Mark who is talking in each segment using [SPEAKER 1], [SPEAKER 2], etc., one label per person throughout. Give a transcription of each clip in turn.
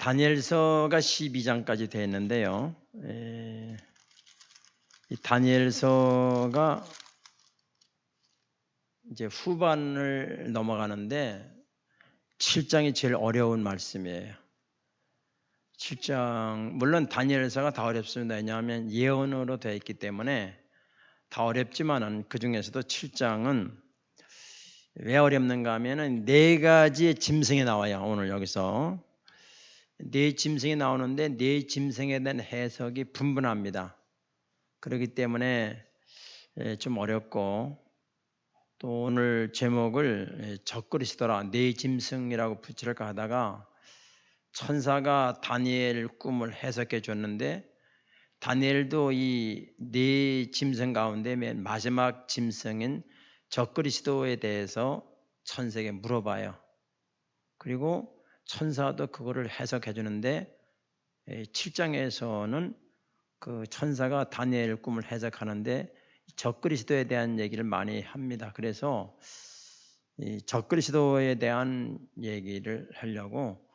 [SPEAKER 1] 다니엘서가 12장까지 되어 있는데요. 이 다니엘서가 이제 후반을 넘어가는데 7장이 제일 어려운 말씀이에요. 7장 물론 다니엘서가 다 어렵습니다. 왜냐하면 예언으로 되어 있기 때문에 다 어렵지만은 그 중에서도 7장은 왜 어렵는가 하면은 네 가지의 짐승이 나와요. 오늘 여기서 네 짐승이 나오는데 네 짐승에 대한 해석이 분분합니다. 그렇기 때문에 좀 어렵고 또 오늘 제목을 적그리스도라 네 짐승이라고 붙일까 하다가 천사가 다니엘 꿈을 해석해 줬는데 다니엘도 이 네 짐승 가운데 맨 마지막 짐승인 적그리스도에 대해서 천사에게 물어봐요. 그리고 천사도 그거를 해석해 주는데 7장에서는 그 천사가 다니엘 꿈을 해석하는데 적그리스도에 대한 얘기를 많이 합니다. 그래서 이 적그리스도에 대한 얘기를 하려고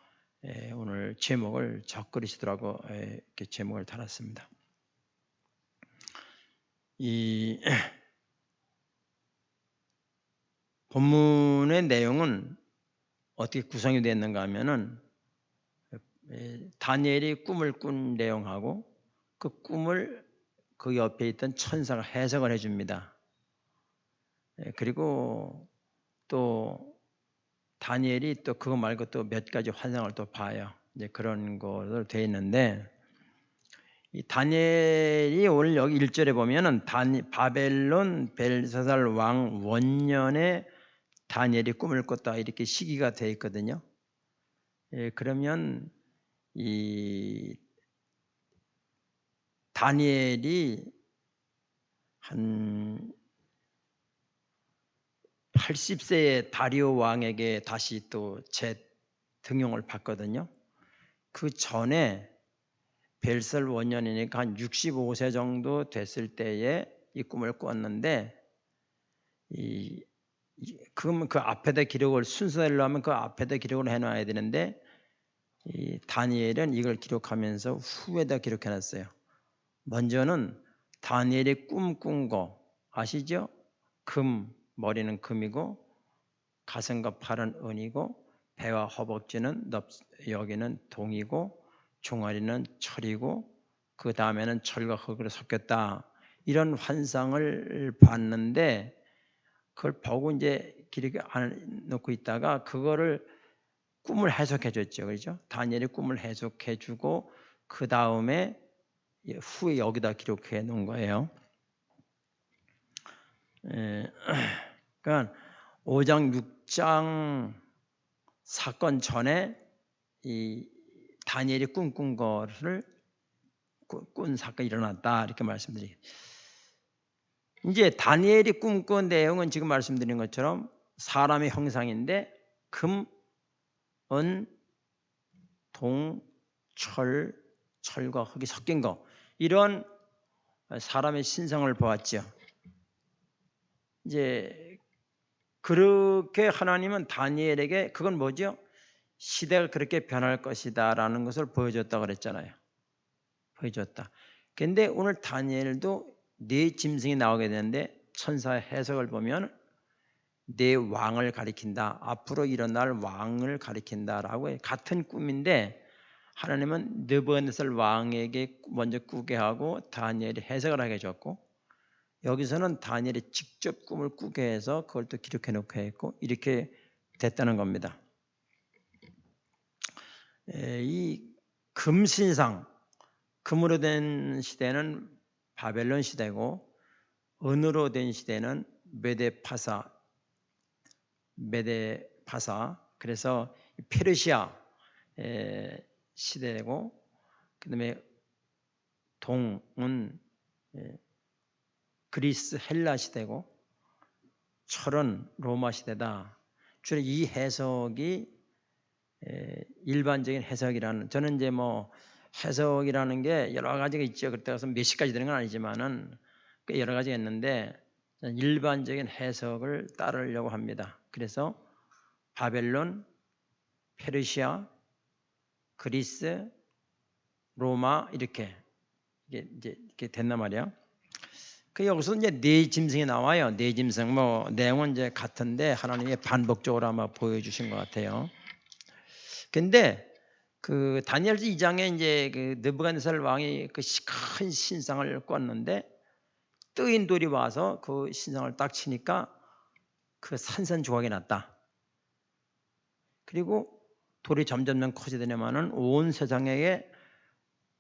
[SPEAKER 1] 오늘 제목을 적그리스도라고 이렇게 제목을 달았습니다. 이 본문의 내용은 어떻게 구성이 됐는가 하면은 다니엘이 꿈을 꾼 내용하고 그 꿈을 그 옆에 있던 천사가 해석을 해줍니다. 그리고 또 다니엘이 또 그거 말고 또 몇 가지 환상을 또 봐요. 이제 그런 것으로 되어 있는데 이 다니엘이 오늘 여기 1절에 보면은 바벨론 벨사살 왕 원년에 다니엘이 꿈을 꿨다 이렇게 시기가 되어 있거든요. 그러면 이 다니엘이 한 80세의 다리오 왕에게 다시 또 재등용을 받거든요. 그 전에 벨살 원년이니까 한 65세 정도 됐을 때에 이 꿈을 꿨는데 그러면 그 앞에다 기록을 순서대로 하면 그 앞에다 기록을 해놔야 되는데 이 다니엘은 이걸 기록하면서 후에다 기록해놨어요. 먼저는 다니엘이 꿈꾼 거 아시죠? 머리는 금이고 가슴과 팔은 은이고 배와 허벅지는 여기는 동이고 종아리는 철이고 그 다음에는 철과 흙으로 섞였다. 이런 환상을 봤는데 그걸 보고 이제 기록에 안 놓고 있다가 그거를 꿈을 해석해 줬죠. 그렇죠? 다니엘이 꿈을 해석해 주고 그 다음에 후에 여기다 기록해 놓은 거예요. 그러니까 5장 6장 사건 전에 이 다니엘이 꿈꾼 것을 꾼 사건이 일어났다 이렇게 말씀드리겠습니다. 이제 다니엘이 꿈꾼 내용은 지금 말씀드린 것처럼 사람의 형상인데 금, 은, 동, 철과 흙이 섞인 거 이런 사람의 신상을 보았죠. 이제 그렇게 하나님은 다니엘에게 그건 뭐죠? 시대가 그렇게 변할 것이다라는 것을 보여줬다고 그랬잖아요. 보여줬다. 그런데 오늘 다니엘도 네 짐승이 나오게 되는데 천사의 해석을 보면 네 왕을 가리킨다. 앞으로 일어날 왕을 가리킨다라고 해요. 같은 꿈인데 하나님은 느부갓네살 왕에게 먼저 꾸게 하고 다니엘이 해석을 하게 해줬고 여기서는 다니엘이 직접 꿈을 꾸게 해서 그걸 또 기록해 놓게 했고 이렇게 됐다는 겁니다. 이 금신상, 금으로 된 시대는 바벨론 시대고 은으로 된 시대는 메데파사 그래서 페르시아 시대고 그다음에 동은 그리스 헬라 시대고 철은 로마 시대다. 주로 이 해석이 일반적인 해석이라는 저는 이제 뭐 해석이라는 게 여러 가지가 있죠. 그때 가서 몇 시까지 되는 건 아니지만은 꽤 여러 가지가 있는데 일반적인 해석을 따르려고 합니다. 그래서 바벨론, 페르시아, 그리스, 로마 이렇게 이렇게 됐단 말이야. 그 여기서 이제 네 짐승이 나와요. 네 짐승 뭐 내용은 이제 같은데 하나님이 반복적으로 아마 보여주신 것 같아요. 근데 그 다니엘서 2장에 이제 그 느부갓네살 왕이 그 큰 신상을 꿨는데 뜨인 돌이 와서 그 신상을 딱 치니까 그 산산조각이 났다. 그리고 돌이 점점 커지더니만은 온 세상에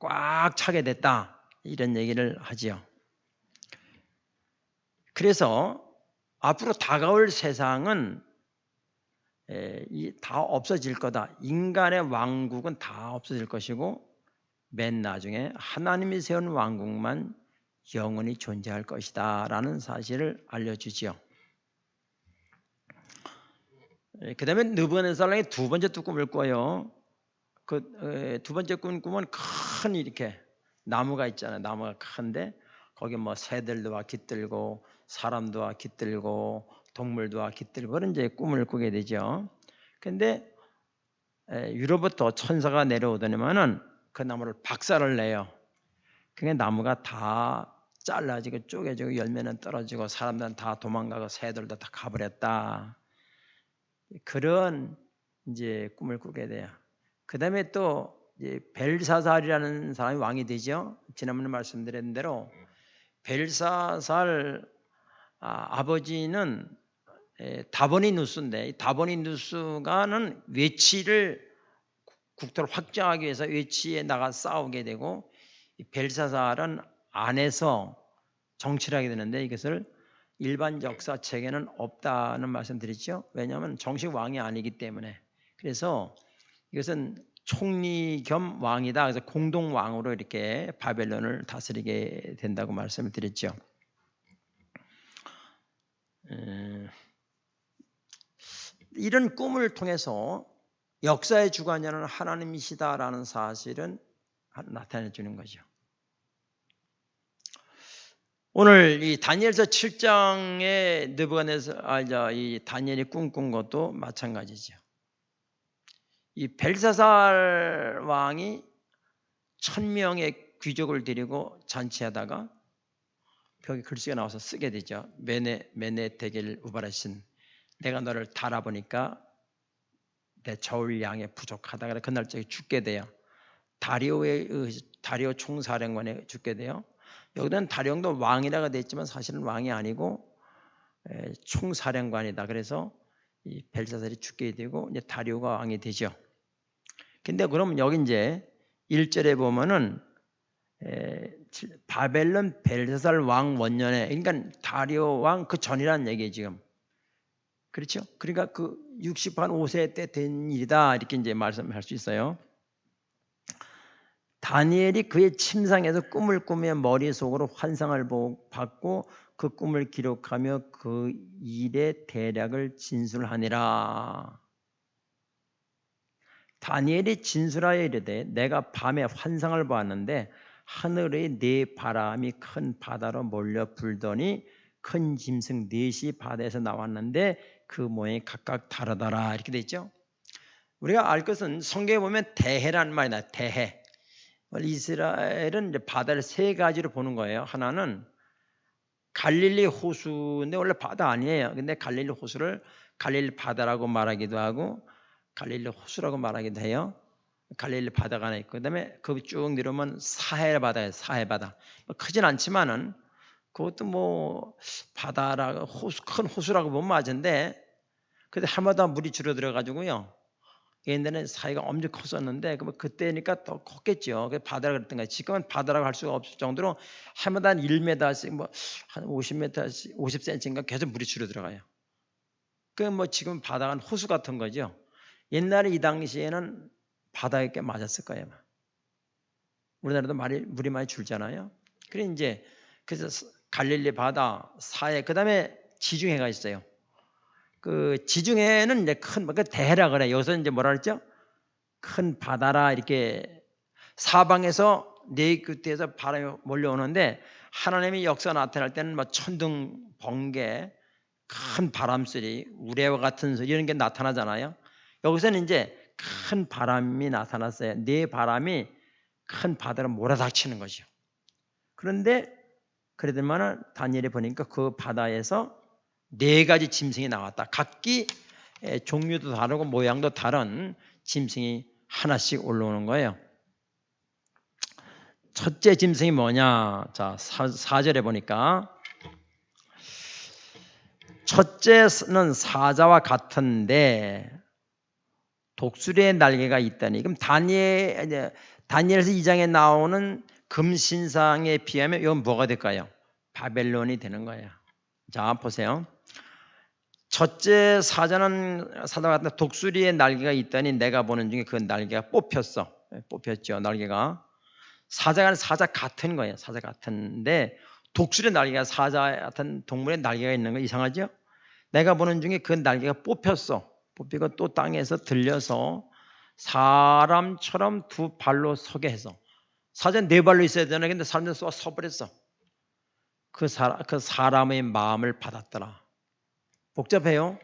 [SPEAKER 1] 꽉 차게 됐다. 이런 얘기를 하지요. 그래서 앞으로 다가올 세상은 다 없어질 거다. 인간의 왕국은 다 없어질 것이고 맨 나중에 하나님이 세운 왕국만 영원히 존재할 것이다 라는 사실을 알려주지요. 그 다음에 느부갓네살이 두 번째 또 꿈을 꿔요. 그 두 번째 꿈은 큰 이렇게 나무가 있잖아요. 나무가 큰데 거기 뭐 새들도 와 깃들고 사람도 와 깃들고 동물도 와 깃들고 그런 이제 꿈을 꾸게 되죠. 근데 위로부터 천사가 내려오더니만은 그 나무를 박살을 내요. 그게 나무가 다 잘라지고 쪼개지고 열매는 떨어지고 사람들은 다 도망가고 새들도 다 가버렸다. 그런 이제 꿈을 꾸게 돼요. 그 다음에 또 이제 벨사살이라는 사람이 왕이 되죠. 지난번에 말씀드린 대로 벨사살 아버지는 다보니누스인데 이 다보니누스가는 외치를 국토를 확장하기 위해서 외치에 나가 싸우게 되고 이 벨사살은 안에서 정치를 하게 되는데 이것을 일반 역사책에는 없다는 말씀드렸죠. 왜냐하면 정식 왕이 아니기 때문에. 그래서 이것은 총리 겸 왕이다. 그래서 공동 왕으로 이렇게 바벨론을 다스리게 된다고 말씀을 드렸죠. 이런 꿈을 통해서 역사의 주관자는 하나님이시다라는 사실은 나타내 주는 거죠. 오늘 이 다니엘서 7장에 느부갓네살 이 다니엘이 꿈꾼 것도 마찬가지죠. 이 벨사살 왕이 1000명의 귀족을 데리고 잔치하다가 벽에 글씨가 나와서 쓰게 되죠. 메네테겔 우바라신, 내가 너를 달아보니까 내 저울 양에 부족하다. 그래 그날 저기 죽게 돼요. 다리오 총사령관에 죽게 돼요. 여기는 다리오도 왕이라고 돼 있지만 사실은 왕이 아니고 총사령관이다. 그래서 이 벨사살이 죽게 되고 이제 다리오가 왕이 되죠. 근데 그럼 여기 이제 1절에 보면은 바벨론 벨사살 왕 원년에, 그러니까 다리오 왕 그 전이라는 얘기예요 지금. 그렇죠? 그러니까 그 65세 때 된 일이다 이렇게 이제 말씀할 수 있어요. 다니엘이 그의 침상에서 꿈을 꾸며 머릿속으로 환상을 받고 그 꿈을 기록하며 그 일의 대략을 진술하니라. 다니엘이 진술하여 이르되 내가 밤에 환상을 보았는데 하늘의 네 바람이 큰 바다로 몰려 불더니 큰 짐승 넷이 바다에서 나왔는데 그 모양이 각각 다르더라 이렇게 돼 있죠. 우리가 알 것은 성경에 보면 대해라는 말이 나와요. 대해. 이스라엘은 이제 바다를 세 가지로 보는 거예요. 하나는 갈릴리 호수인데 원래 바다 아니에요. 근데 갈릴리 호수를 갈릴리 바다라고 말하기도 하고 갈릴리 호수라고 말하기도 해요. 갈릴리 바다가 하나 있고 그다음에 그 쭉 내려오면 사해 바다예요. 사해 바다. 크진 않지만은 그것도 뭐 바다라고 호수, 큰 호수라고 보면 맞은데 근데 해마다 물이 줄어들어 가지고요. 옛날에는 사이가 엄청 컸었는데 그때니까 더 컸겠죠. 바다라 그랬던 거예요. 지금은 바다라고 할 수가 없을 정도로 해마다 한 1m씩 뭐 한 50m씩 50cm인가 계속 물이 줄어들어가요. 그 뭐 지금 바다가 호수 같은 거죠. 옛날에 이 당시에는 바다에 꽤 맞았을 거예요. 우리나라도 물이 많이 줄잖아요. 그래서 갈릴리 바다, 사해, 그 다음에 지중해가 있어요. 그 지중해는 이제 큰 대해라 그래. 여기서 이제 뭐라 그랬죠? 큰 바다라 이렇게 사방에서 네 끝에서 바람이 몰려오는데 하나님의 역사 나타날 때는 뭐 천둥, 번개, 큰 바람소리, 우레와 같은 소리 이런 게 나타나잖아요. 여기서는 이제 큰 바람이 나타났어요. 네 바람이 큰 바다로 몰아닥치는 거죠. 그런데 그러더만은 다니엘이 보니까 그 바다에서 네 가지 짐승이 나왔다. 각기 종류도 다르고 모양도 다른 짐승이 하나씩 올라오는 거예요. 첫째 짐승이 뭐냐? 자, 4절에 보니까 첫째는 사자와 같은데 독수리의 날개가 있다니. 그럼 다니엘에서 2장에 나오는 금신상에 비하면 이건 뭐가 될까요? 바벨론이 되는 거예요. 자, 보세요. 첫째 사자는 사자와 같은 독수리의 날개가 있다니 내가 보는 중에 그 날개가 뽑혔어. 뽑혔죠. 날개가. 사자가 사자 같은 거예요. 사자 같은데 독수리의 날개가 사자 같은 동물의 날개가 있는 거 이상하죠? 내가 보는 중에 그 날개가 뽑혔어. 뽑히고 또 땅에서 들려서 사람처럼 두 발로 서게 해서. 사자는 네 발로 있어야 되나? 근데 사람들 서버렸어. 그 사람의 마음을 받았더라. 복잡해요.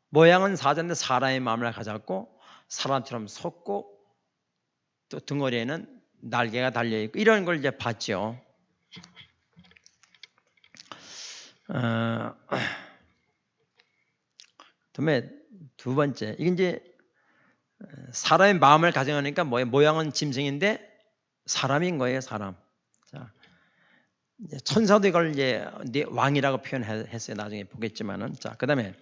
[SPEAKER 1] 모양은 사자인데 사람의 마음을 가졌고 사람처럼 섰고 또 등어리에는 날개가 달려있고 이런 걸 이제 봤죠. 그다음에 두 번째, 이게 이제 사람의 마음을 가정하니까 뭐예요? 모양은 짐승인데 사람인 거예요, 사람. 자, 이제 천사도 이걸 이제 왕이라고 표현했어요. 나중에 보겠지만은. 자, 그다음에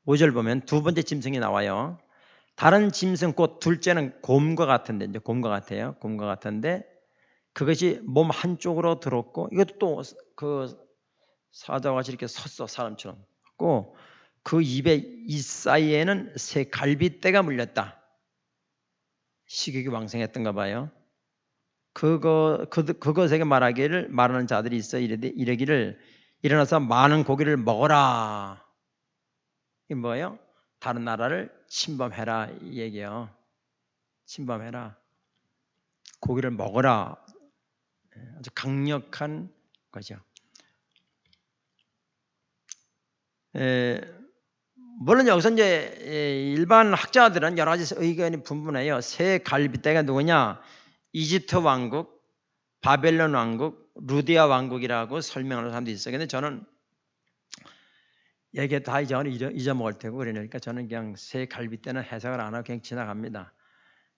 [SPEAKER 1] 5절 보면 두 번째 짐승이 나와요. 다른 짐승 곧 둘째는 곰과 같은데 이제 곰과 같아요. 곰과 같은데 그것이 몸 한쪽으로 들었고 이것도 또 그 사자와 같이 이렇게 섰어 사람처럼. 그 입에 이 사이에는 새 갈빗대가 물렸다. 식욕이 왕성했던가 봐요. 그것에게 말하는 자들이 있어 이르기를 일어나서 많은 고기를 먹어라. 이게 뭐예요? 다른 나라를 침범해라 이 얘기예요. 침범해라. 고기를 먹어라. 아주 강력한 거죠. 물론 여기서 이제 일반 학자들은 여러 가지 의견이 분분해요. 새 갈빗대가 누구냐? 이집트 왕국, 바벨론 왕국, 루디아 왕국이라고 설명하는 사람도 있어요. 근데 저는 얘기 다 잊어먹을 테고 그러니까 저는 그냥 새 갈빗대는 해석을 안 하고 그냥 지나갑니다.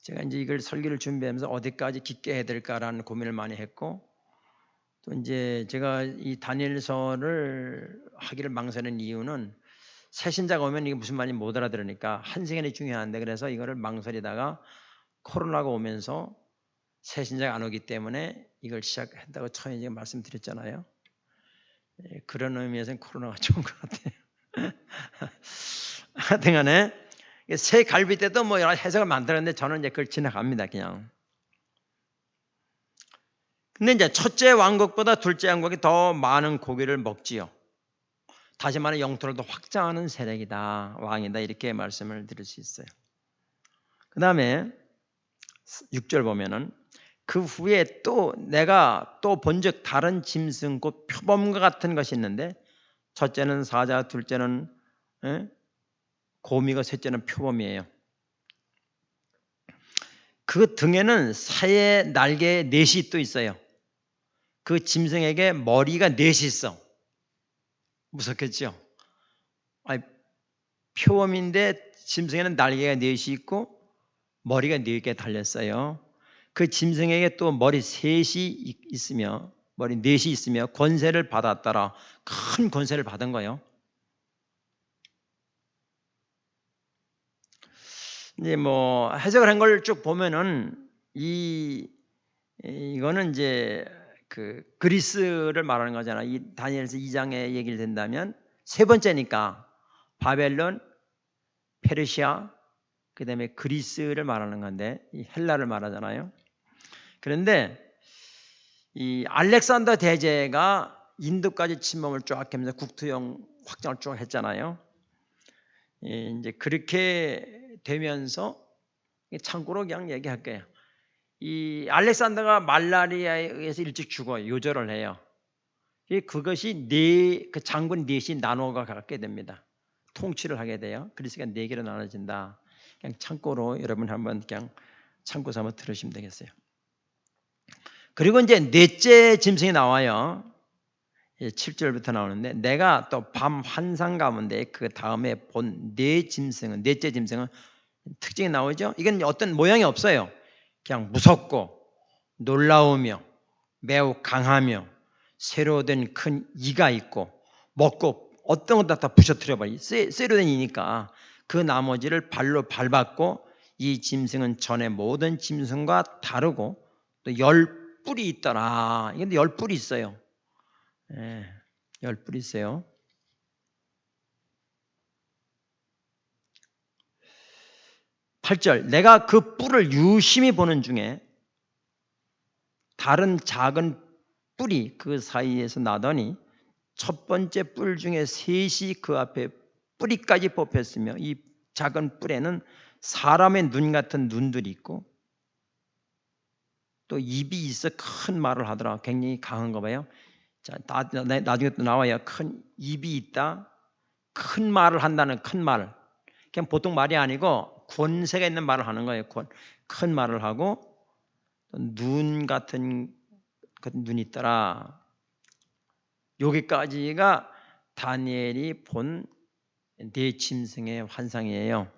[SPEAKER 1] 제가 이제 이걸 설교를 준비하면서 어디까지 깊게 해야 될까라는 고민을 많이 했고 또 이제 제가 이 다니엘서를 하기를 망설이는 이유는 새신자가 오면 이게 무슨 말인지 못 알아들으니까 한 시간이 중요한데 그래서 이거를 망설이다가 코로나가 오면서 새신자가 안 오기 때문에 이걸 시작했다고 처음에 제가 말씀드렸잖아요. 그런 의미에서는 코로나가 좋은 것 같아요. 하여튼간에 새 갈비 때도 뭐 여러 해석을 만들었는데 저는 이제 그걸 지나갑니다 그냥. 근데 이제 첫째 왕국보다 둘째 왕국이 더 많은 고기를 먹지요. 다시 말해 영토를 더 확장하는 세력이다. 왕이다. 이렇게 말씀을 드릴 수 있어요. 그 다음에 6절 보면은 그 후에 또 내가 또 본즉 다른 짐승 곧 표범과 같은 것이 있는데 첫째는 사자, 둘째는 곰이고 셋째는 표범이에요. 그 등에는 새의 날개 넷이 또 있어요. 그 짐승에게 머리가 넷이 있어. 무섭겠죠? 표범인데 짐승에는 날개가 넷이 있고 머리가 4개 달렸어요. 그 짐승에게 또 머리 셋이 있으며 머리 넷이 있으며 권세를 받았더라. 큰 권세를 받은 거예요. 이제 뭐 해석을 한 걸 쭉 보면은 이거는 이제 그 그리스를 말하는 거잖아. 이 다니엘서 2장에 얘기를 된다면 세 번째니까 바벨론, 페르시아, 그다음에 그리스를 말하는 건데 이 헬라를 말하잖아요. 그런데 이 알렉산더 대제가 인도까지 침범을 쫙 하면서 국토형 확장을 쭉 했잖아요. 이제 그렇게 되면서 참고로 그냥 얘기할게요. 이 알렉산더가 말라리아에 의해서 일찍 죽어요. 요절을 해요. 그것이 그 장군 넷이 나눠가 갖게 됩니다. 통치를 하게 돼요. 그리스가 4개로 나눠진다. 그냥 참고로 여러분 한번 그냥 참고 삼아 들으시면 되겠어요. 그리고 이제 넷째 짐승이 나와요. 7절부터 나오는데 내가 또 밤 환상 가운데 그 다음에 본 넷째 짐승은 특징이 나오죠. 이건 어떤 모양이 없어요. 그냥 무섭고 놀라우며 매우 강하며 쇠로 된 큰 이가 있고 먹고 어떤 것도 다 부셔뜨려 버리. 쇠로 된 이니까 그 나머지를 발로 밟았고 이 짐승은 전에 모든 짐승과 다르고 또 10뿔이 있더라. 근데 10뿔이 있어요. 10뿔이 있어요. (8절) 내가 그 뿔을 유심히 보는 중에 다른 작은 뿔이 그 사이에서 나더니 첫 번째 뿔 중에 셋이 그 앞에 뿌리까지 뽑혔으며 이 작은 뿔에는 사람의 눈 같은 눈들이 있고 또 입이 있어 큰 말을 하더라. 굉장히 강한 거 봐요. 자, 나중에 또 나와요. 큰 입이 있다. 큰 말을 한다는 큰 말. 그냥 보통 말이 아니고 권세가 있는 말을 하는 거예요. 큰 말을 하고 눈 같은 눈이 있더라. 여기까지가 다니엘이 본 네 짐승의 환상이에요.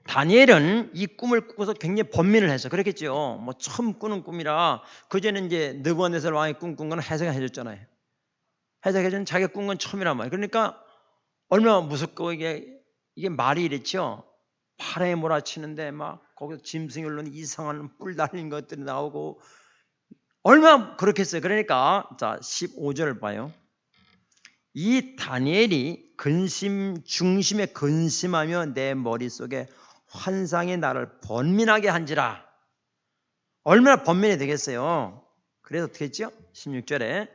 [SPEAKER 1] 다니엘은 이 꿈을 꾸고서 굉장히 번민을 해서 그랬겠죠. 뭐 처음 꾸는 꿈이라 그전에 이제 느부갓네살 왕이 꿈꾼 건 해석해 줬잖아요. 해석해 준 자기가 꾼 건 처음이란 말이에요. 그러니까 얼마나 무섭고 이게 말이 이랬죠. 바람에 몰아치는데 막 거기서 짐승이 올라오는 이상한 뿔 달린 것들이 나오고 얼마나 그렇겠어요. 그러니까 자 15절 봐요. 이 다니엘이 중심에 근심하며 내 머릿속에 환상이 나를 번민하게 한지라. 얼마나 번민이 되겠어요. 그래서 어떻게 했죠? 16절에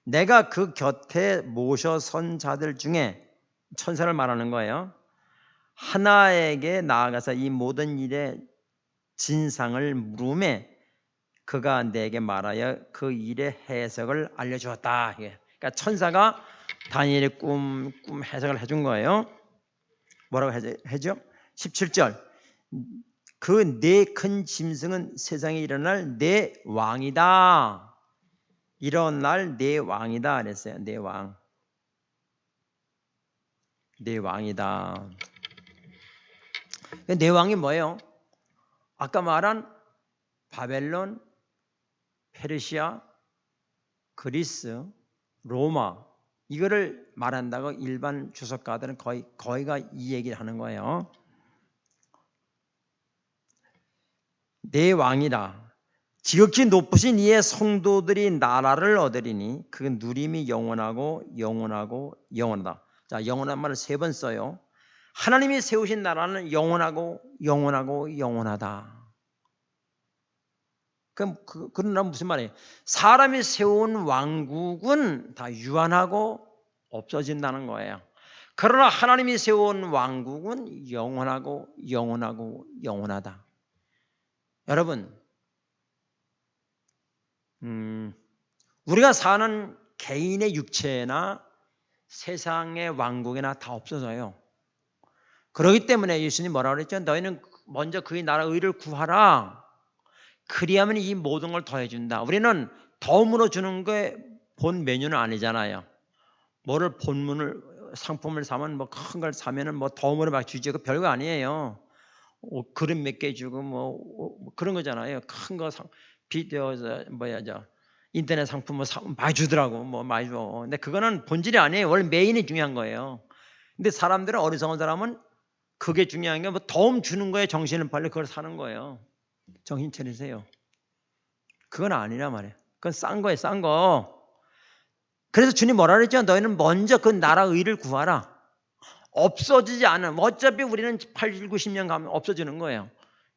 [SPEAKER 1] 내가 그 곁에 모셔 선 자들 중에 천사를 말하는 거예요. 하나에게 나아가서 이 모든 일의 진상을 물음에 그가 내게 말하여 그 일의 해석을 알려주었다. 그러니까 천사가 다니엘의 꿈 해석을 해준 거예요. 뭐라고 해죠? 17절 그 네 큰 짐승은 세상에 일어날 네 왕이다. 일어날 네 왕이다 그랬어요. 네 왕. 네 왕이다. 네 왕이 뭐예요? 아까 말한 바벨론, 페르시아, 그리스, 로마 이거를 말한다고 일반 주석가들은 거의가 이 얘기를 하는 거예요. 내 왕이라 지극히 높으신 이의 성도들이 나라를 얻으리니 그 누림이 영원하고 영원하고 영원하다. 자, 영원한 말을 3번 써요. 하나님이 세우신 나라는 영원하고 영원하고 영원하다. 그럼 그러나 무슨 말이에요? 사람이 세운 왕국은 다 유한하고 없어진다는 거예요. 그러나 하나님이 세운 왕국은 영원하고 영원하고 영원하다. 여러분, 우리가 사는 개인의 육체나 세상의 왕국이나 다 없어져요. 그렇기 때문에 예수님이 뭐라고 그랬죠? 너희는 먼저 그의 나라 의를 구하라. 그리하면 이 모든 걸 더해준다. 우리는 덤으로 주는 게 본 메뉴는 아니잖아요. 뭐를 상품을 사면 뭐 큰 걸 사면은 뭐 덤으로 막 주지. 그 별거 아니에요. 그릇 몇 개 주고 뭐 그런 거잖아요. 큰 거 비디오 인터넷 상품 뭐 많이 주더라고. 뭐 많이 줘. 근데 그거는 본질이 아니에요. 원래 메인이 중요한 거예요. 근데 사람들은 어리석은 사람은 그게 중요한 게 뭐 덤 주는 거에 정신을 팔려 그걸 사는 거예요. 정신 차리세요. 그건 아니란 말이에요. 그건 싼 거예요. 싼 거. 그래서 주님 뭐라 그랬죠? 너희는 먼저 그 나라 의를 구하라. 없어지지 않은 어차피 우리는 8, 90년 가면 없어지는 거예요.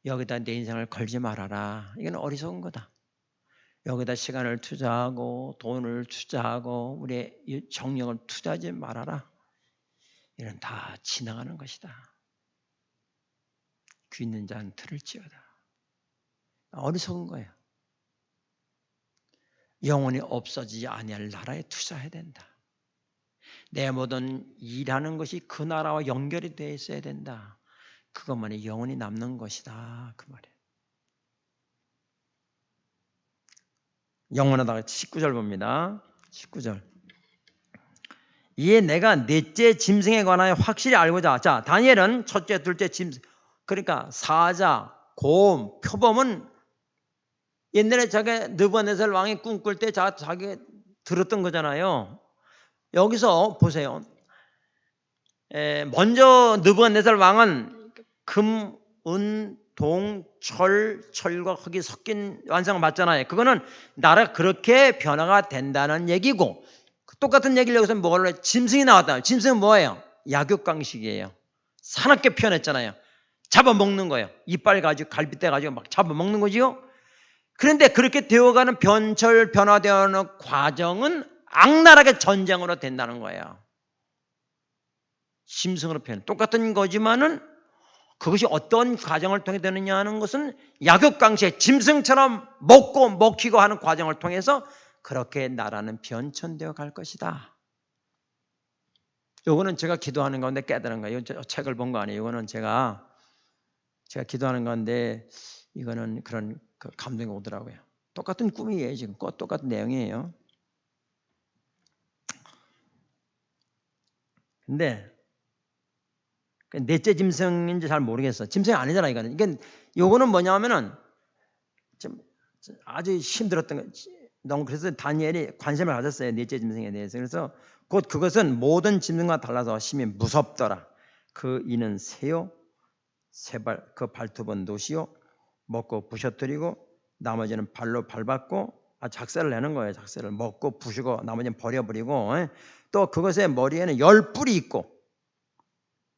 [SPEAKER 1] 여기다 내 인생을 걸지 말아라. 이건 어리석은 거다. 여기다 시간을 투자하고 돈을 투자하고 우리의 정력을 투자하지 말아라. 이건 다 지나가는 것이다. 귀 있는 자는 들을지어다. 어리석은 거예요. 영원히 없어지지 아니할 나라에 투자해야 된다. 내 모든 일하는 것이 그 나라와 연결이 되어 있어야 된다. 그것만이 영원히 남는 것이다. 그 말이에요. 영원하다가 19절 봅니다. 19절. 이에 내가 넷째 짐승에 관하여 확실히 알고자. 자, 다니엘은 첫째, 둘째 짐승. 그러니까 사자, 곰, 표범은 옛날에 자기 느부갓네살 왕이 꿈꿀 때 자기 들었던 거잖아요. 여기서 보세요. 먼저 느부갓네살 왕은 금, 은, 동, 철과 흙이 섞인 완성을 맞잖아요. 그거는 나라가 그렇게 변화가 된다는 얘기고, 똑같은 얘기를 여기서 뭐로 해? 짐승이 나왔다. 짐승은 뭐예요? 약육강식이에요. 사납게 표현했잖아요. 잡아먹는 거예요. 이빨 가지고 갈빗대 가지고 막 잡아먹는 거지요. 그런데 그렇게 되어가는 변화되어가는 과정은 악랄하게 전쟁으로 된다는 거예요. 짐승으로 표현. 똑같은 거지만은 그것이 어떤 과정을 통해 되느냐 하는 것은 약육강식, 짐승처럼 먹히고 하는 과정을 통해서 그렇게 나라는 변천되어 갈 것이다. 요거는 제가 기도하는 가운데 깨달은 거예요. 책을 본 거 아니에요. 이거는 제가 기도하는 건데 이거는 그런 감동이 오더라고요. 똑같은 꿈이에요. 지금 똑같은 내용이에요. 근데 넷째 짐승인지 잘 모르겠어. 짐승이 아니잖아 이거는. 그러니까 요거는 뭐냐면은 좀 아주 힘들었던 거. 너무 그래서 다니엘이 관심을 가졌어요. 넷째 짐승에 대해서. 그래서 곧 그것은 모든 짐승과 달라서 심히 무섭더라. 그 이는 새요, 새발 그 발톱은 노시요, 먹고 부셔뜨리고 나머지는 발로 밟았고 작세를 내는 거예요. 작세를 먹고 부시고 나머지는 버려버리고 또 그것의 머리에는 10뿔이 있고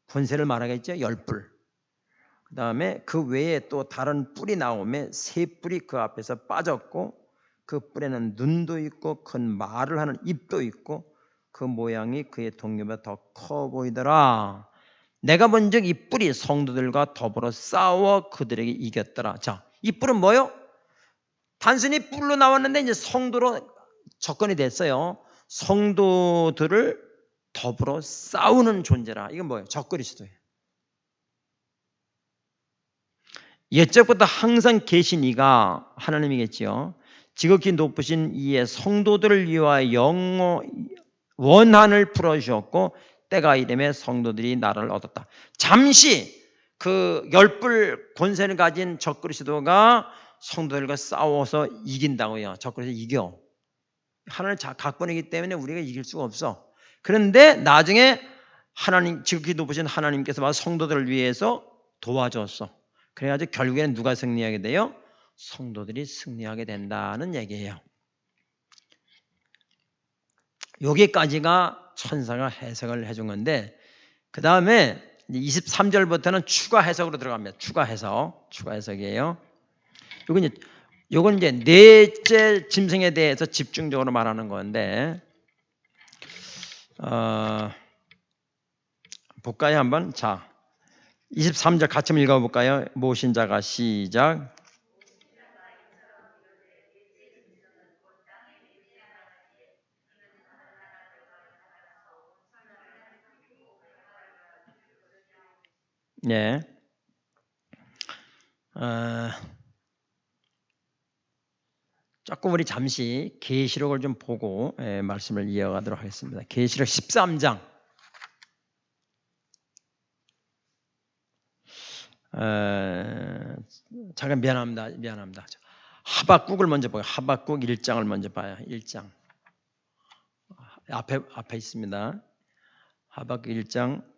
[SPEAKER 1] 권세를 말하겠죠. 10뿔. 그 다음에 그 외에 또 다른 뿔이 나오면 3뿔이 그 앞에서 빠졌고 그 뿔에는 눈도 있고 큰 말을 하는 입도 있고 그 모양이 그의 동료보다 더 커 보이더라. 내가 본즉 이 뿔이 성도들과 더불어 싸워 그들에게 이겼더라. 자, 이 뿔은 뭐요? 단순히 뿔로 나왔는데 이제 성도로 접근이 됐어요. 성도들을 더불어 싸우는 존재라. 이건 뭐예요? 적그리스도예요. 옛적부터 항상 계신 이가 하나님이겠지요. 지극히 높으신 이의 성도들을 위하여 원한을 풀어주셨고 때가 이름에 성도들이 나라를 얻었다. 잠시 그 10뿔 권세를 가진 적그리스도가 성도들과 싸워서 이긴다고요. 적그리스도 이겨. 하나님의 각본이기 때문에 우리가 이길 수가 없어. 그런데 나중에 하나님 지극히 높으신 하나님께서 성도들을 위해서 도와줬어. 그래가지고 결국에는 누가 승리하게 돼요? 성도들이 승리하게 된다는 얘기예요. 여기까지가 천사가 해석을 해준 건데 그 다음에 23절부터는 추가 해석으로 들어갑니다. 추가 해석이에요. 요건 이제 넷째 짐승에 대해서 집중적으로 말하는 건데 볼까요 한번? 자, 23절 같이 한번 읽어볼까요? 모신 자가 시작. 네. 조금 우리 잠시 계시록을 좀 보고 말씀을 이어가도록 하겠습니다. 계시록 13장. 잠깐 미안합니다. 하박국을 먼저 봐요. 하박국 1장을 먼저 봐요. 1장. 앞에 있습니다. 하박국 1장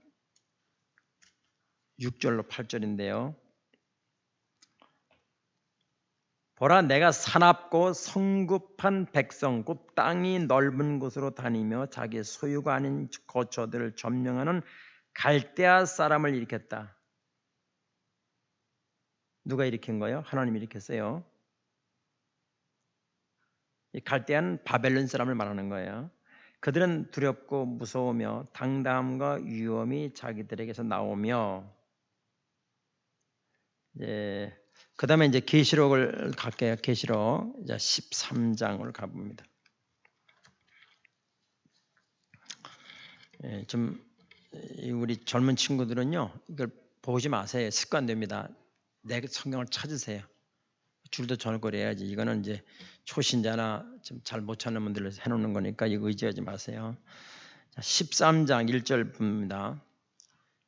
[SPEAKER 1] 6절로 8절인데요. 보라 내가 사납고 성급한 백성 곧 땅이 넓은 곳으로 다니며 자기 소유가 아닌 거처들을 점령하는 갈대아 사람을 일으켰다. 누가 일으킨 거예요? 하나님이 일으켰어요. 이 갈대아는 바벨론 사람을 말하는 거예요. 그들은 두렵고 무서우며 당당함과 위엄이 자기들에게서 나오며 그 다음에 이제 계시록을 갈게요. 계시록 이제 13장을 가봅니다. 예, 좀 우리 젊은 친구들은요, 이걸 보지 마세요. 습관됩니다. 내 성경을 찾으세요. 줄도 절거려야지. 이거는 이제 초신자나 좀 잘 못 찾는 분들을 해놓는 거니까 이거 의지하지 마세요. 13장 1절 봅니다.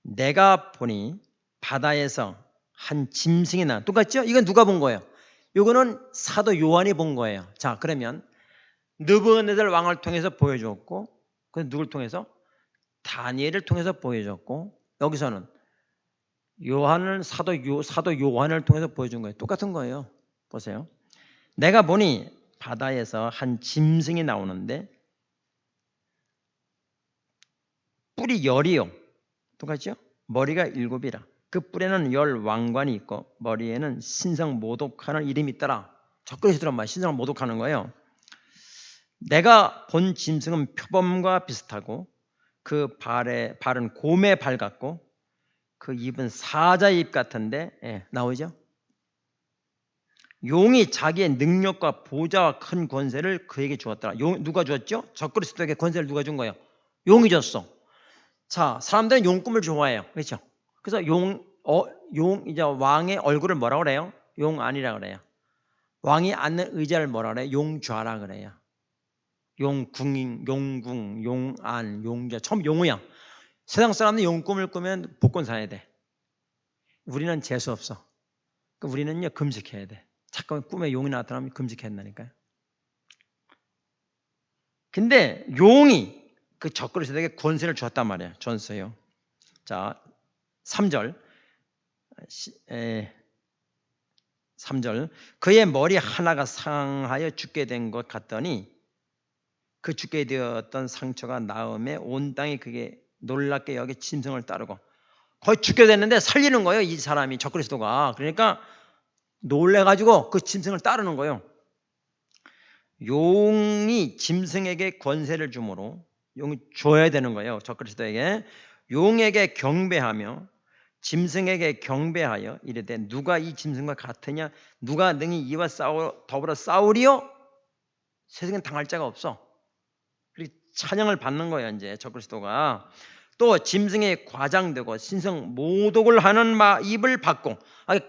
[SPEAKER 1] 내가 보니 바다에서 한 짐승이 나. 똑같죠? 이건 누가 본 거예요? 이거는 사도 요한이 본 거예요. 자, 그러면 느부갓네살 왕을 통해서 보여줬고, 그 누굴 통해서? 다니엘을 통해서 보여줬고, 여기서는 요한을 사도 요한을 통해서 보여준 거예요. 똑같은 거예요. 보세요. 내가 보니 바다에서 한 짐승이 나오는데 뿔이 10이요. 똑같죠? 머리가 7이라. 그 뿔에는 10 왕관이 있고 머리에는 신성 모독하는 이름이 있더라. 적그리스도란 말, 신성을 모독하는 거예요. 내가 본 짐승은 표범과 비슷하고 그 발은 곰의 발 같고 그 입은 사자의 입 같은데, 예, 나오죠? 용이 자기의 능력과 보좌와 큰 권세를 그에게 주었더라. 누가 주었죠? 적그리스도에게 권세를 누가 준 거예요? 용이 줬어. 자, 사람들은 용 꿈을 좋아해요. 그렇죠? 그래서 이제 왕의 얼굴을 뭐라고 그래요? 용안이라 그래요. 왕이 앉는 의자를 뭐라 그래요? 용좌라 그래요. 용궁, 용안, 용좌. 처음 용우야. 세상 사람들이 용 꿈을 꾸면 복권 사야 돼. 우리는 재수 없어. 우리는요, 금식해야 돼. 잠깐 꿈에 용이 나타나면 금식해야 된다니까요. 근데 용이 그 적그리스도에게 권세를 주었단 말이에요. 줬어요. 자, 3절. 3절. 그의 머리 하나가 상하여 죽게 된 것 같더니 그 죽게 되었던 상처가 나음에 온 땅이 그게 놀랍게 여기 짐승을 따르고 거의 죽게 됐는데 살리는 거예요. 이 사람이 적그리스도가. 그러니까 놀래가지고 그 짐승을 따르는 거예요. 용이 짐승에게 권세를 주므로 용이 줘야 되는 거예요. 적그리스도에게. 용에게 경배하며 짐승에게 경배하여 이르되 누가 이 짐승과 같으냐? 누가 능히 이와 더불어 싸우리요? 세상엔 당할 자가 없어. 그리고 찬양을 받는 거예요. 이제 적그리스도가. 또 짐승에 과장되고 신성 모독을 하는 입을 받고,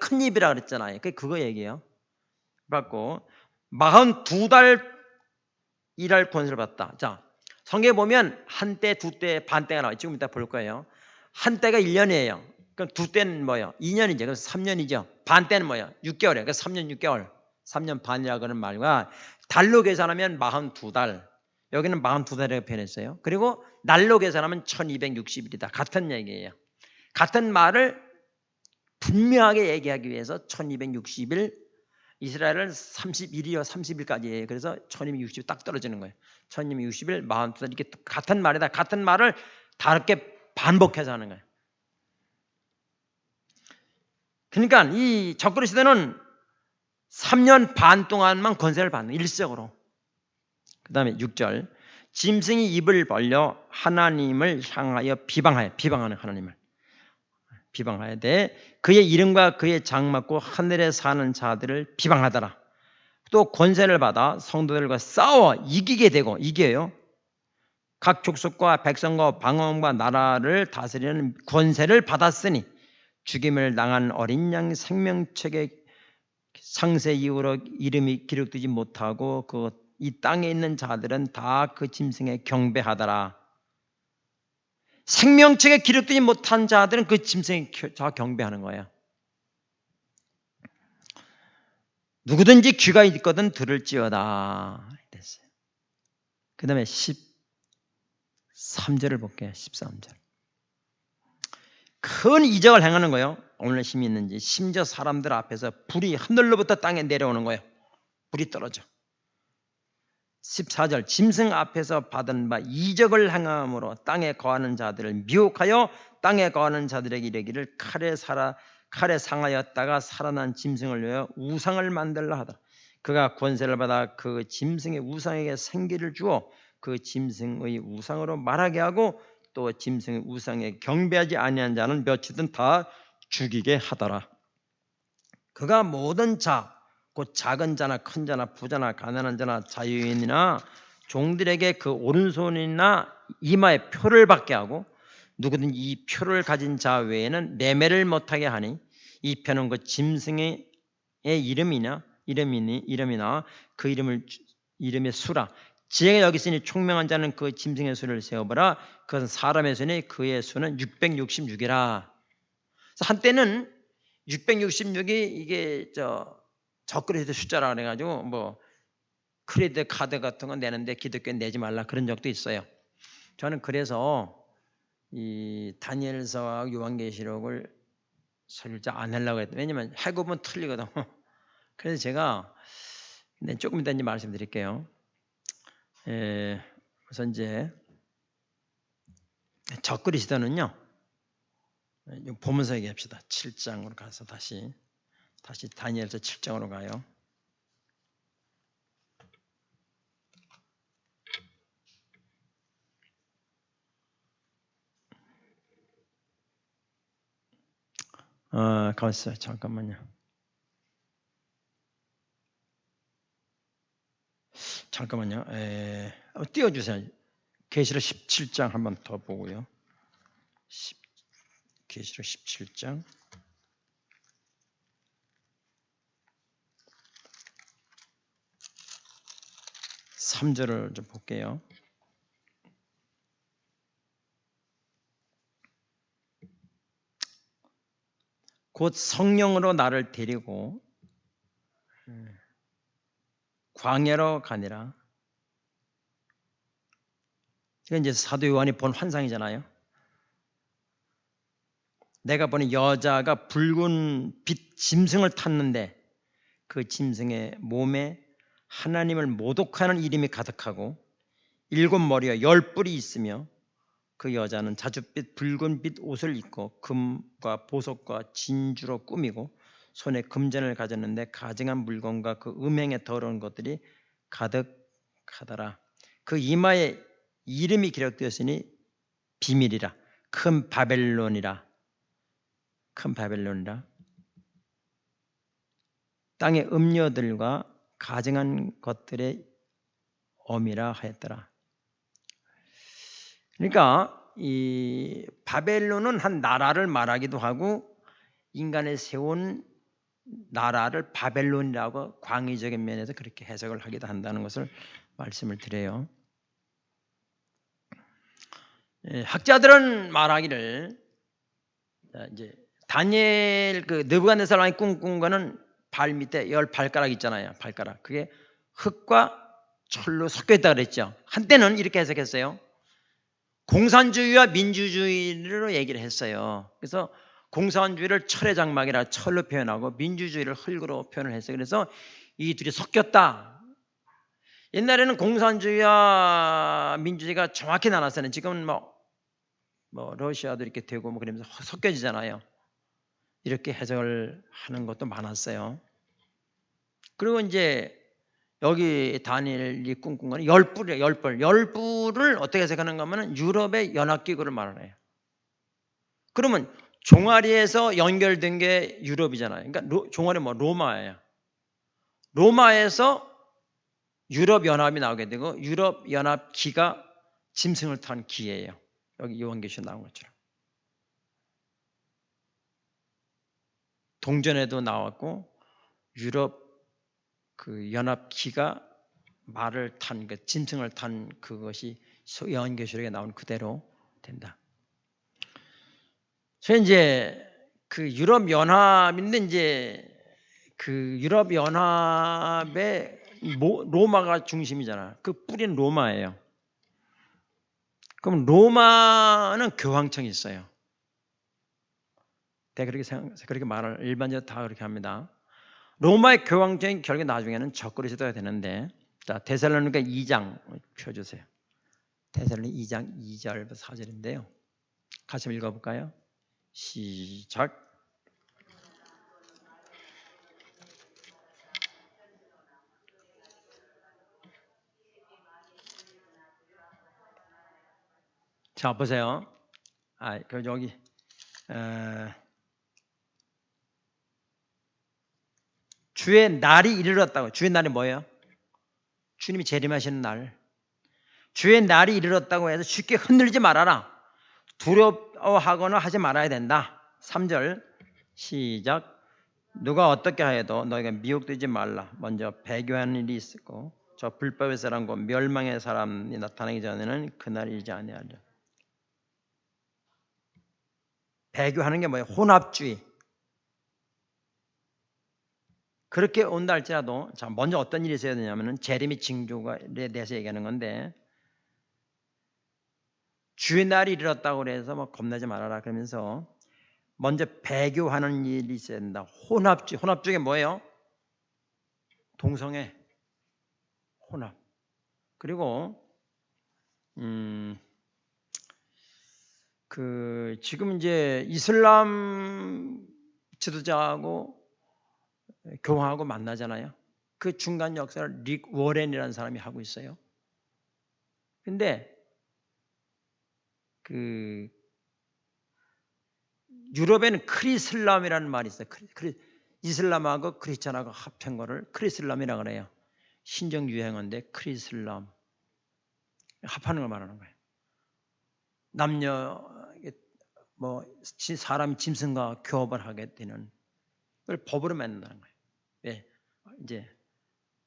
[SPEAKER 1] 큰 입이라 그랬잖아요. 그거 얘기예요. 받고 42달 일할 권세를 받다. 자, 성경에 보면 한때, 두때, 반때가 나와요. 지금 이따 볼 거예요. 한때가 1년이에요. 그럼 두때는 뭐예요? 2년이죠. 그래서 3년이죠. 반때는 뭐예요? 6개월이에요. 그래서 3년 6개월. 3년 반이라고 하는 말과 달로 계산하면 42달. 여기는 42달이라고 표현했어요. 그리고 날로 계산하면 1260일이다. 같은 얘기예요. 같은 말을 분명하게 얘기하기 위해서 1260일, 이스라엘은 31일이요 30일까지예요. 그래서 1260일 딱 떨어지는 거예요. 1260일, 42달 이게 같은 말이다. 같은 말을 다르게 반복해서 하는 거예요. 그러니까 이 적그리스도는 3년 반 동안만 권세를 받는 일시적으로. 그 다음에 6절. 짐승이 입을 벌려 하나님을 향하여 비방하는 하나님을 비방해야 돼. 그의 이름과 그의 장막고 하늘에 사는 자들을 비방하더라. 또 권세를 받아 성도들과 싸워 이기게 되고, 이겨요. 각 족속과 백성과 방언과 나라를 다스리는 권세를 받았으니 죽임을 당한 어린 양 생명책에 상세 이후로 이름이 기록되지 못하고 이 땅에 있는 자들은 다 그 짐승에 경배하더라. 생명책에 기록되지 못한 자들은 그 짐승에 다 경배하는 거예요. 누구든지 귀가 있거든 들을지어다. 그 다음에 13절을 볼게요. 13절. 큰 이적을 행하는 거예요. 오늘 힘이 있는지. 심지어 사람들 앞에서 불이 하늘로부터 땅에 내려오는 거예요. 불이 떨어져. 14절. 짐승 앞에서 받은 바 이적을 행함으로 땅에 거하는 자들을 미혹하여 땅에 거하는 자들에게 이르기를 칼에 상하였다가 살아난 짐승을 위하여 우상을 만들라 하더라. 그가 권세를 받아 그 짐승의 우상에게 생기를 주어 그 짐승의 우상으로 말하게 하고 또 짐승의 우상에 경배하지 아니한 자는 몇이든 다 죽이게 하더라. 그가 모든 자, 곧 작은 자나 큰 자나 부자나 가난한 자나 자유인이나 종들에게 그 오른손이나 이마에 표를 받게 하고 누구든 이 표를 가진 자 외에는 매매를 못하게 하니 이 표는 그 짐승의 이름이나 그 이름의 수라. 지혜가 여기 있으니 총명한 자는 그 짐승의 수를 세어보라. 그것은 사람의 수니 그의 수는 666이라. 한때는 666이 이게 적그리스도 숫자라 그래가지고 뭐 크레디트 카드 같은 거 내는데 기독교 내지 말라 그런 적도 있어요. 저는 그래서 이 다니엘서와 요한계시록을 설자 안 하려고 했어요. 왜냐면 해고면 틀리거든. 그래서 제가 조금 이따 이제 말씀드릴게요. 그래서 이제 적그리스도는요. 보면서 얘기합시다. 7장으로 가서 다시 다니엘서 7장으로 가요. 가만있어요. 잠깐만요. 잠깐만요. 띄워주세요. 계시록 17장 한번 더 보고요. 계시록 17장 3절을 좀 볼게요. 곧 성령으로 나를 데리고 광야로 가니라. 이건 이제 사도 요한이 본 환상이잖아요. 내가 보니 여자가 붉은 빛 짐승을 탔는데 그 짐승의 몸에 하나님을 모독하는 이름이 가득하고 7머리와 10뿔이 있으며 그 여자는 자줏빛 붉은빛 옷을 입고 금과 보석과 진주로 꾸미고 손에 금잔을 가졌는데 가증한 물건과 그 음행에 더러운 것들이 가득하더라. 그 이마에 이름이 기록되었으니 비밀이라. 큰 바벨론이라. 땅의 음녀들과 가증한 것들의 엄이라 하였더라. 그러니까 이 바벨론은 한 나라를 말하기도 하고 인간의 세운 나라를 바벨론이라고 광의적인 면에서 그렇게 해석을 하기도 한다는 것을 말씀을 드려요. 학자들은 말하기를 이제 다니엘 그 느부갓네살 왕이 꿈꾼 거는 발 밑에 10발가락 있잖아요. 발가락. 그게 흙과 철로 섞여 있다 그랬죠. 한때는 이렇게 해석했어요. 공산주의와 민주주의로 얘기를 했어요. 그래서 공산주의를 철의 장막이라 철로 표현하고 민주주의를 흙으로 표현을 했어요. 그래서 이 둘이 섞였다. 옛날에는 공산주의와 민주주의가 정확히 나눴어요. 지금은 뭐 러시아도 이렇게 되고 뭐 그러면서 섞여지잖아요. 이렇게 해석을 하는 것도 많았어요. 그리고 이제 여기 다니엘이 꿈꾼 거는 10뿔이에요. 10뿔. 10뿔을 어떻게 해석하는가 하면 유럽의 연합기구를 말하네요. 그러면 종아리에서 연결된 게 유럽이잖아요. 그러니까 종아리 로마예요. 로마에서 유럽 연합이 나오게 되고 유럽 연합 기가 짐승을 탄 기예요. 여기 요한계시에 나온 것처럼. 동전에도 나왔고 유럽 그 연합 기가 말을 탄 그 짐승을 탄 그것이 요한계시록에 나온 그대로 된다. 그래서 이제 그 유럽 연합인데 이제 그 유럽 연합의 로마가 중심이잖아. 그 뿌리는 로마예요. 그럼 로마는 교황청이 있어요. 그렇게 말을 일반적으로 다 그렇게 합니다. 로마의 교황청이 결국 나중에는 적그리스도가 되는데, 자 데살로니가 2장 펴주세요. 데살로니가 2장 2절부터 4절인데요. 같이 한번 읽어볼까요? 시작. 자 보세요. 그 여기 주의 날이 이르렀다고. 주의 날이 뭐예요? 주님이 재림하시는 날. 주의 날이 이르렀다고 해서 쉽게 흔들리지 말아라. 두려워하거나 하지 말아야 된다. 3절 시작. 누가 어떻게 하여도 너희가 미혹되지 말라. 먼저 배교하는 일이 있었고 저 불법의 사람과 멸망의 사람이 나타나기 전에는 그날이 이르지 아니하리라. 배교하는 게 뭐예요? 혼합주의. 그렇게 온다 할지라도 자 먼저 어떤 일이 있어야 되냐면은 재림의 징조에 대해서 얘기하는 건데 주의 날이 이르렀다고 그래서 뭐 겁내지 말아라 그러면서 먼저 배교하는 일이 있어야 된다. 혼합주의. 혼합주의가 뭐예요? 동성애. 혼합. 그리고 지금 이제 이슬람 지도자하고 교황하고 만나잖아요. 그 중간 역사를 릭 워렌이라는 사람이 하고 있어요. 근데 유럽에는 크리슬람이라는 말이 있어요. 이슬람하고 크리스찬하고 합한 거를 크리슬람이라고 그래요. 신정 유행어인데 크리슬람 합하는 걸 말하는 거예요. 남녀 뭐 사람 짐승과 교합을 하게 되는 걸 법으로 만든다는 거예요. 왜? 이제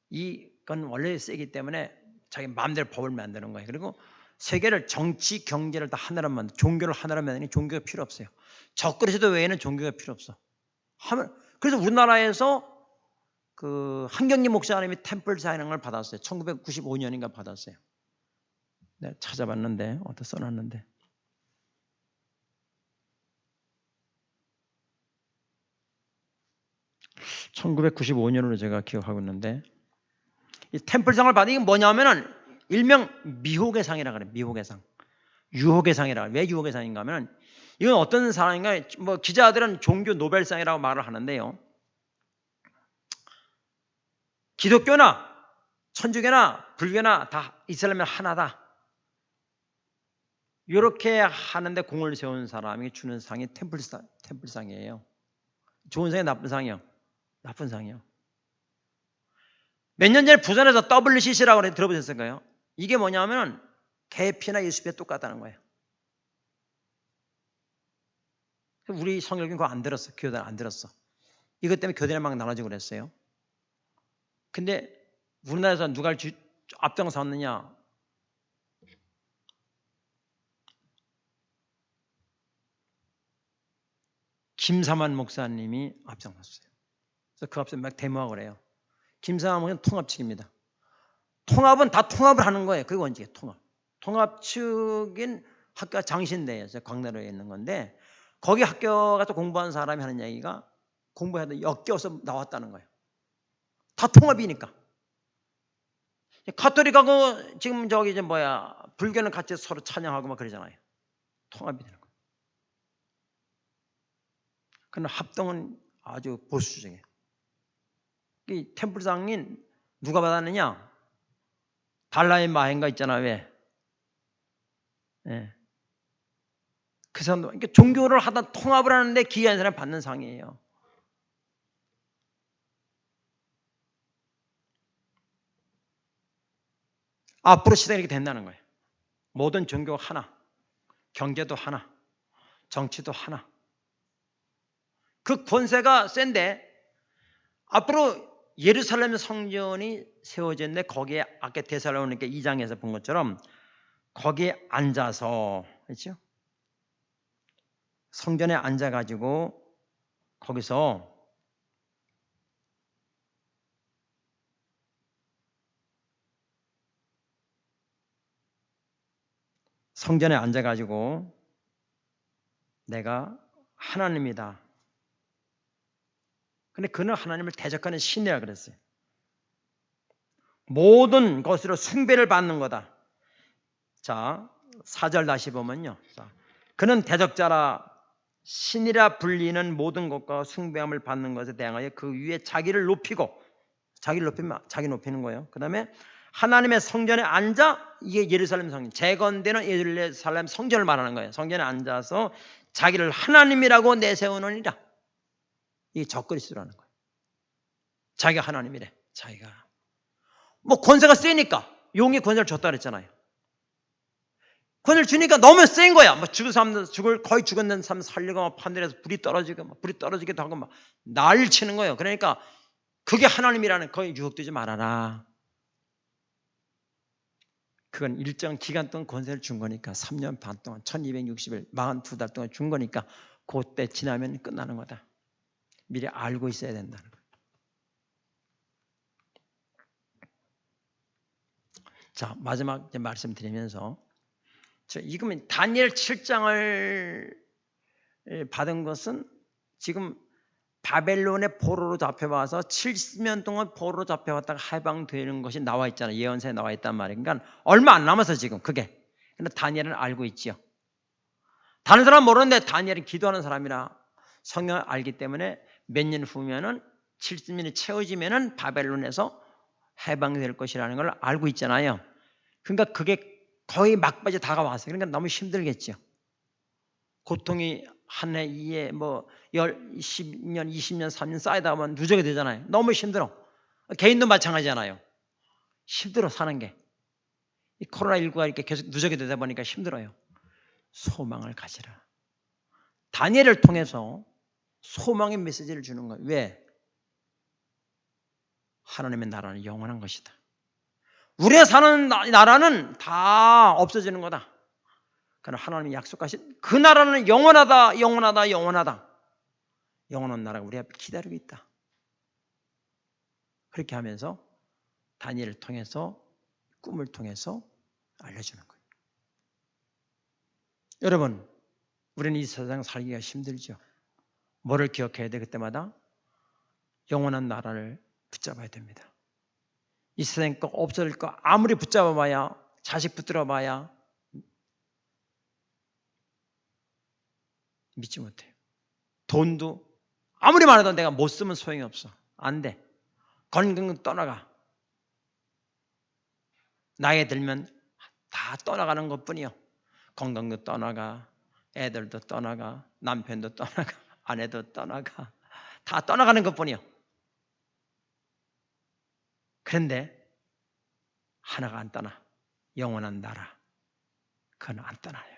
[SPEAKER 1] 이건 원래 세기 때문에 자기 마음대로 법을 만드는 거예요. 그리고 세계를 정치, 경제를 다 하나로 만든, 종교를 하나로 만드니 종교가 필요 없어요. 적그리스도 외에는 종교가 필요 없어. 그래서 우리나라에서 한경림 목사님이 템플 사인을 받았어요. 1995년인가 받았어요. 내가 찾아봤는데 어디다 써놨는데. (1995년으로) 제가 기억하고 있는데 이 템플상을 받은 게 뭐냐면은 일명 미혹의 상이라 그래요. 미혹의 상, 유혹의 상이라. 왜 유혹의 상인가 하면 이건 어떤 상인가? 뭐 기자들은 종교 노벨상이라고 말을 하는데요. 기독교나 천주교나 불교나 다 이슬람은 하나다. 이렇게 하는데 공을 세운 사람이 주는 상이 템플상이에요. 좋은 상이 나쁜 상이요? 나쁜 상이요. 몇 년 전에 부산에서 WCC라고 들어보셨을까요? 이게 뭐냐면 계피나 예수피에 똑같다는 거예요. 우리 성결교는 그거 안 들었어. 교단 안 들었어. 이것 때문에 교단이 막 나눠지고 그랬어요. 근데 우리나라에서 누가 앞장섰느냐? 김사만 목사님이 앞장섰어요. 그래서 그 앞에서 막 데모하고 그래요. 김사만 목사는 통합 측입니다. 통합은 다 통합을 하는 거예요. 그게 원칙이에요. 통합 측인 학교가 장신대에서 광나루에 있는 건데 거기 학교 가서 공부한 사람이 하는 얘기가 공부해도 역겨워서 나왔다는 거예요. 다 통합이니까. 가톨릭하고 지금 불교는 같이 서로 찬양하고 막 그러잖아요. 통합이 되는 거예요. 그러나 합동은 아주 보수적이에요. 이 템플상인 누가 받았느냐? 달라의 마행가 있잖아. 왜? 예. 그 사람도 그러니까 종교를 하다 통합을 하는데 기여한 사람이 받는 상이에요. 앞으로 시대가 이렇게 된다는 거예요. 모든 종교가 하나, 경제도 하나, 정치도 하나. 그 권세가 센데 앞으로 예루살렘 성전이 세워졌는데 거기에 아까 데살로니가 2장에서 본 것처럼 거기에 앉아서 그렇죠? 성전에 앉아가지고 거기서 성전에 앉아가지고 내가 하나님이다. 근데 그는 하나님을 대적하는 신이라 그랬어요. 모든 것으로 숭배를 받는 거다. 자, 4절 다시 보면요. 자, 그는 대적자라 신이라 불리는 모든 것과 숭배함을 받는 것에 대항하여 그 위에 자기를 높이고 자기를 높이면 자기 높이는 거예요. 그 다음에 하나님의 성전에 앉아 이게 예루살렘 성전 재건되는 예루살렘 성전을 말하는 거예요. 성전에 앉아서 자기를 하나님이라고 내세우느니라. 이게 적그리스도라는 거예요. 자기가 하나님이래. 자기가 뭐 권세가 세니까 용의 권세를 줬다 그랬잖아요. 권세를 주니까 너무 센 거야. 뭐 거의 죽었는 사람 살리고 막 판들에서 불이 떨어지기도 하고 막 난리를 치는 거예요. 그러니까 그게 하나님이라는 거의 유혹되지 말아라. 그건 일정 기간 동안 권세를 준 거니까 3년 반 동안 1260일 42달 동안 준 거니까 그때 지나면 끝나는 거다. 미리 알고 있어야 된다는 거예요. 자, 마지막 말씀드리면서 이거면 다니엘 7장을 받은 것은 지금 바벨론의 포로로 잡혀와서 70년 동안 포로로 잡혀왔다가 해방되는 것이 나와 있잖아요. 예언서에 나와 있단 말이에요. 그러니까 얼마 안 남아서 지금 그게. 근데 다니엘은 알고 있지요. 다른 사람은 모르는데 다니엘은 기도하는 사람이라 성경을 알기 때문에 몇 년 후면은 70년이 채워지면은 바벨론에서 해방될 것이라는 걸 알고 있잖아요. 그러니까 그게 거의 막바지 다가왔어요. 그러니까 너무 힘들겠죠. 고통이 한 해, 2해, 뭐 10년, 20년, 3년 쌓이다 보면 누적이 되잖아요. 너무 힘들어. 개인도 마찬가지잖아요. 힘들어 사는 게. 이 코로나19가 이렇게 계속 누적이 되다 보니까 힘들어요. 소망을 가지라. 다니엘을 통해서 소망의 메시지를 주는 거예요. 왜? 하나님의 나라는 영원한 것이다. 우리가 사는 나라는 다 없어지는 거다. 그러나 하나님이 약속하신 그 나라는 영원하다, 영원하다, 영원하다. 영원한 나라가 우리 앞에 기다리고 있다. 그렇게 하면서 다니엘을 통해서 꿈을 통해서 알려주는 거예요. 여러분, 우리는 이 세상 살기가 힘들죠. 뭐를 기억해야 돼? 그때마다 영원한 나라를 붙잡아야 됩니다. 이 세상 거 없어질 거 아무리 붙잡아봐야, 자식 붙들어봐야 믿지 못해요. 돈도 아무리 많아도 내가 못 쓰면 소용이 없어. 안 돼. 건강은 떠나가. 나이 들면 다 떠나가는 것뿐이요. 건강도 떠나가, 애들도 떠나가, 남편도 떠나가, 아내도 떠나가, 다 떠나가는 것뿐이요. 그런데 하나가 안 떠나. 영원한 나라. 그건 안 떠나요.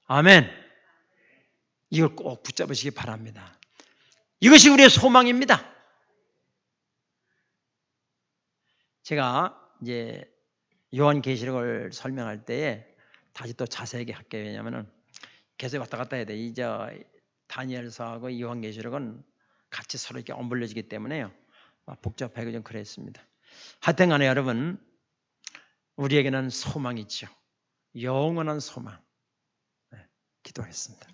[SPEAKER 1] 아멘. 이걸 꼭 붙잡으시기 바랍니다. 이것이 우리의 소망입니다. 제가 이제 요한계시록을 설명할 때에 다시 또 자세하게 할게요. 왜냐하면 계속 왔다 갔다 해야 돼. 이제 다니엘서하고 요한계시록은 같이 서로 이렇게 엇물려지기 때문에요. 복잡하게 좀 그랬습니다. 하여튼 간에 여러분, 우리에게는 소망이 있죠. 영원한 소망. 네, 기도하겠습니다.